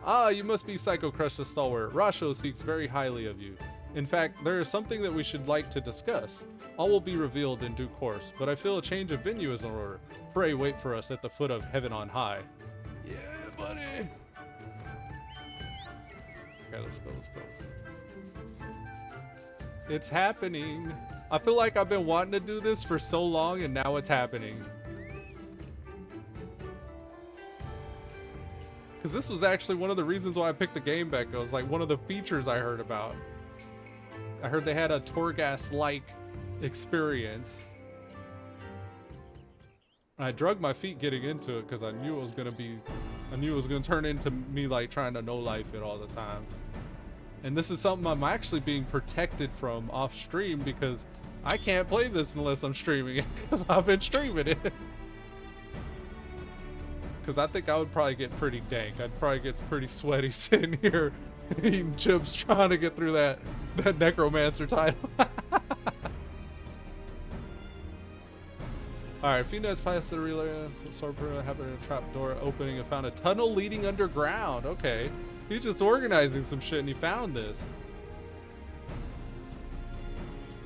Ah, you must be Psycho Crush the Stalwart. Rasho speaks very highly of you. In fact, there is something that we should like to discuss. All will be revealed in due course, but I feel a change of venue is in order. Pray wait for us at the foot of heaven on high. Yeah, buddy! Okay, let's go, let's go. It's happening. I feel like I've been wanting to do this for so long and now it's happening. Because this was actually one of the reasons why I picked the game back. It was like one of the features I heard about. I heard they had a Torghast-like experience. And I drug my feet getting into it because I knew it was gonna turn into me like trying to no-life it all the time. And this is something I'm actually being protected from off stream because I can't play this unless I'm streaming it because I've been streaming it. Because I think I would probably get pretty dank. I'd probably get pretty sweaty sitting here eating chips trying to get through that Necromancer title. Alright, Fina has passed the relay. Sorpro happened in a trap door opening and found a tunnel leading underground. Okay. He's just organizing some shit and he found this.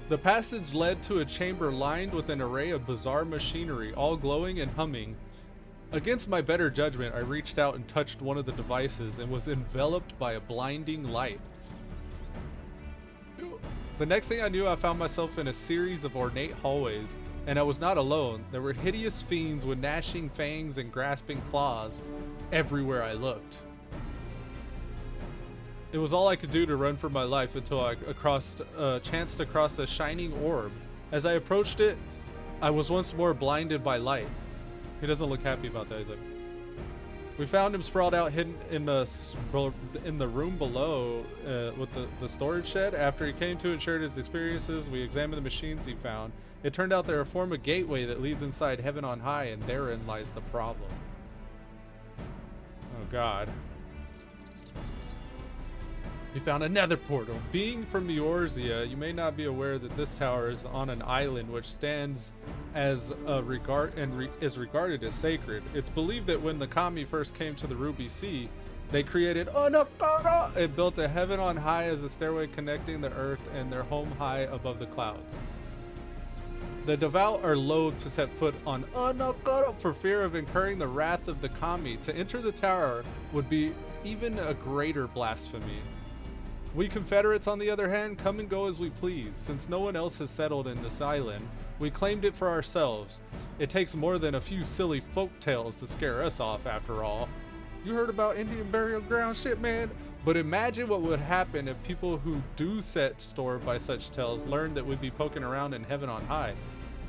The passage led to a chamber lined with an array of bizarre machinery, all glowing and humming. Against my better judgment, I reached out and touched one of the devices and was enveloped by a blinding light. The next thing I knew, I found myself in a series of ornate hallways, and I was not alone. There were hideous fiends with gnashing fangs and grasping claws everywhere I looked. It was all I could do to run for my life until I chanced across a shining orb. As I approached it, I was once more blinded by light. He doesn't look happy about that. He's like, we found him sprawled out hidden in the room below with the storage shed. After he came to and shared his experiences, we examined the machines he found. It turned out they're a form of gateway that leads inside heaven on high, and therein lies the problem. Oh God. He found another portal. Being from Eorzea, you may not be aware that this tower is on an island which stands as is regarded as sacred. It's believed that when the Kami first came to the Ruby Sea, they created Onokoro and built a heaven on high as a stairway connecting the earth and their home high above the clouds. The devout are loath to set foot on Onokoro for fear of incurring the wrath of the Kami. To enter the tower would be even a greater blasphemy. We Confederates, on the other hand, come and go as we please. Since no one else has settled in this island, we claimed it for ourselves. It takes more than a few silly folk tales to scare us off, after all. You heard about Indian burial ground shit, man? But imagine what would happen if people who do set store by such tales learned that we'd be poking around in heaven on high.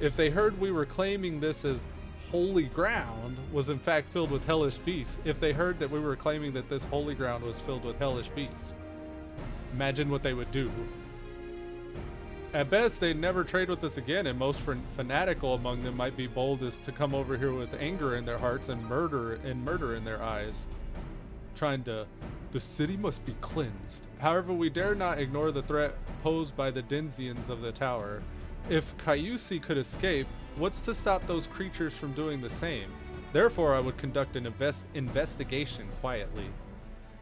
If they heard we were claiming this as holy ground was in fact filled with hellish beasts. If they heard that we were claiming that this holy ground was filled with hellish beasts. Imagine what they would do. At best, they'd never trade with us again, and most fanatical among them might be bold as to come over here with anger in their hearts and murder in their eyes. The city must be cleansed. However, we dare not ignore the threat posed by the Denzians of the tower. If Kayusi could escape, what's to stop those creatures from doing the same? Therefore, I would conduct an investigation quietly.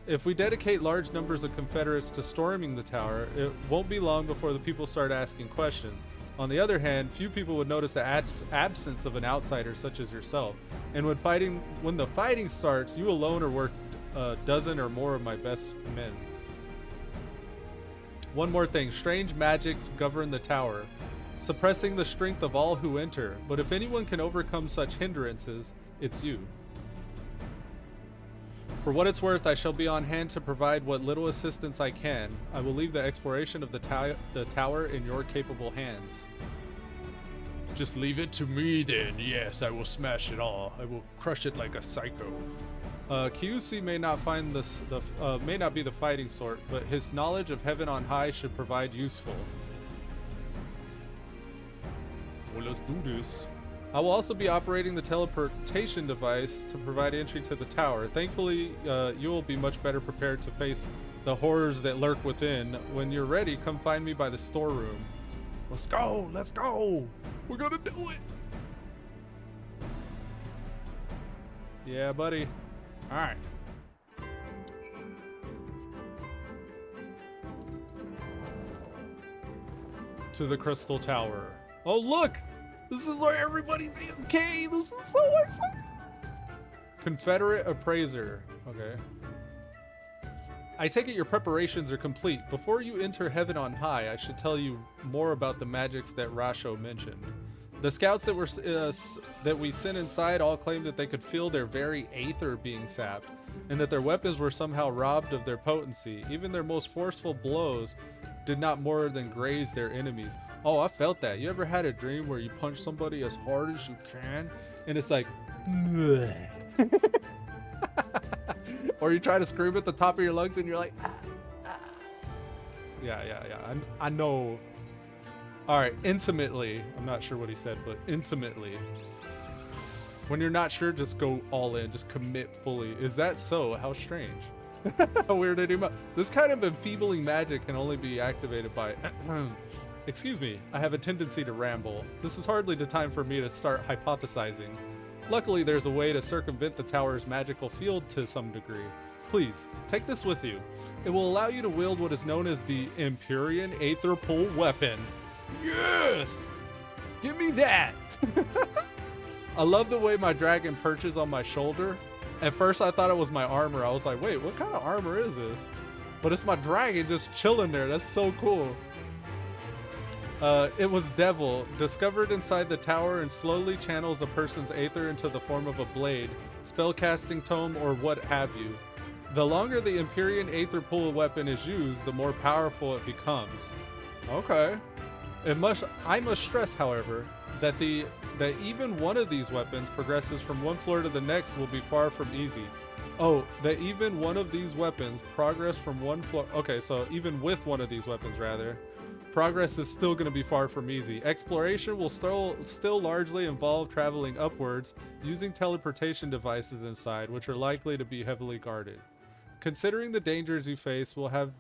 If we dedicate large numbers of Confederates to storming the tower, it won't be long before the people start asking questions. On the other hand, few people would notice the absence of an outsider such as yourself. And when the fighting starts, you alone are worth a dozen or more of my best men. One more thing, strange magics govern the tower, suppressing the strength of all who enter. But if anyone can overcome such hindrances, it's you. For what it's worth, I shall be on hand to provide what little assistance I can. I will leave the exploration of the tower in your capable hands. Just leave it to me then. Yes, I will smash it all. I will crush it like a psycho. Kyusi may not may not be the fighting sort, but his knowledge of heaven on high should provide useful. Well, let's do this. I will also be operating the teleportation device to provide entry to the tower. Thankfully, you will be much better prepared to face the horrors that lurk within. When you're ready, come find me by the storeroom. Let's go! Let's go! We're gonna do it! Yeah, buddy. Alright. to the Crystal Tower. Oh, look! This is where everybody's AFK! This is so exciting! Confederate Appraiser. Okay. I take it your preparations are complete. Before you enter Heaven on High, I should tell you more about the magics that Rasho mentioned. The scouts that we sent inside all claimed that they could feel their very aether being sapped, and that their weapons were somehow robbed of their potency. Even their most forceful blows did not more than graze their enemies. Oh, I felt that. You ever had a dream where you punch somebody as hard as you can, and it's like, or you try to scream at the top of your lungs and you're like, ah, ah. Yeah. I know. All right, intimately. I'm not sure what he said, but intimately. When you're not sure, just go all in. Just commit fully. Is that so? How strange. How weird it is. This kind of enfeebling magic can only be activated by... Excuse me, I have a tendency to ramble. This is hardly the time for me to start hypothesizing. Luckily, there's a way to circumvent the tower's magical field to some degree. Please, take this with you. It will allow you to wield what is known as the Empyrean Aether Pull Weapon. Yes! Give me that! I love the way my dragon perches on my shoulder. At first, I thought it was my armor. I was like, wait, what kind of armor is this? But it's my dragon just chilling there. That's so cool. It was Devil, discovered inside the tower and slowly channels a person's aether into the form of a blade, spellcasting tome, or what have you. The longer the Empyrean Aether Pull weapon is used, the more powerful it becomes. Okay. I must stress, however, that even one of these weapons progresses from one floor to the next will be far from easy. Oh, that even one of these weapons progress from one floor... Okay, so even with one of these weapons, rather, progress is still going to be far from easy. Exploration will still largely involve traveling upwards, using teleportation devices inside, which are likely to be heavily guarded. Considering the dangers you face, we have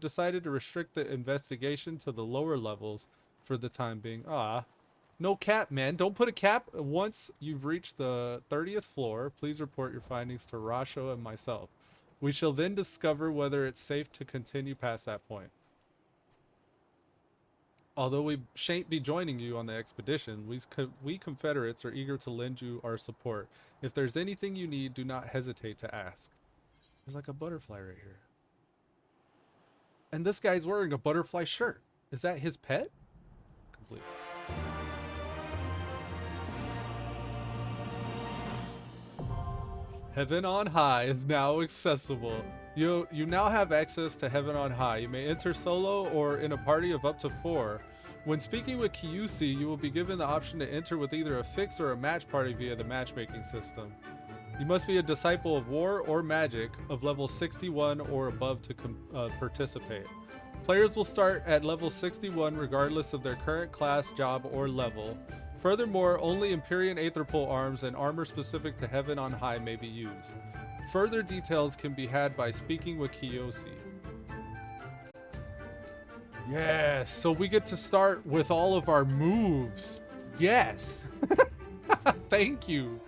decided to restrict the investigation to the lower levels for the time being. No cap, man. Don't put a cap. Once you've reached the 30th floor, please report your findings to Rasho and myself. We shall then discover whether it's safe to continue past that point. Although we shan't be joining you on the expedition, we Confederates are eager to lend you our support. If there's anything you need, do not hesitate to ask. There's like a butterfly right here. And this guy's wearing a butterfly shirt. Is that his pet? Complete. Heaven on High is now accessible. You now have access to Heaven on High. You may enter solo or in a party of up to 4. When speaking with Kyusi, you will be given the option to enter with either a fixed or a match party via the matchmaking system. You must be a disciple of war or magic of level 61 or above to participate. Players will start at level 61 regardless of their current class, job, or level. Furthermore, only Empyrean Aether Pull arms and armor specific to Heaven on High may be used. Further details can be had by speaking with Kiyoshi. Yes, so we get to start with all of our moves. Yes. Thank you.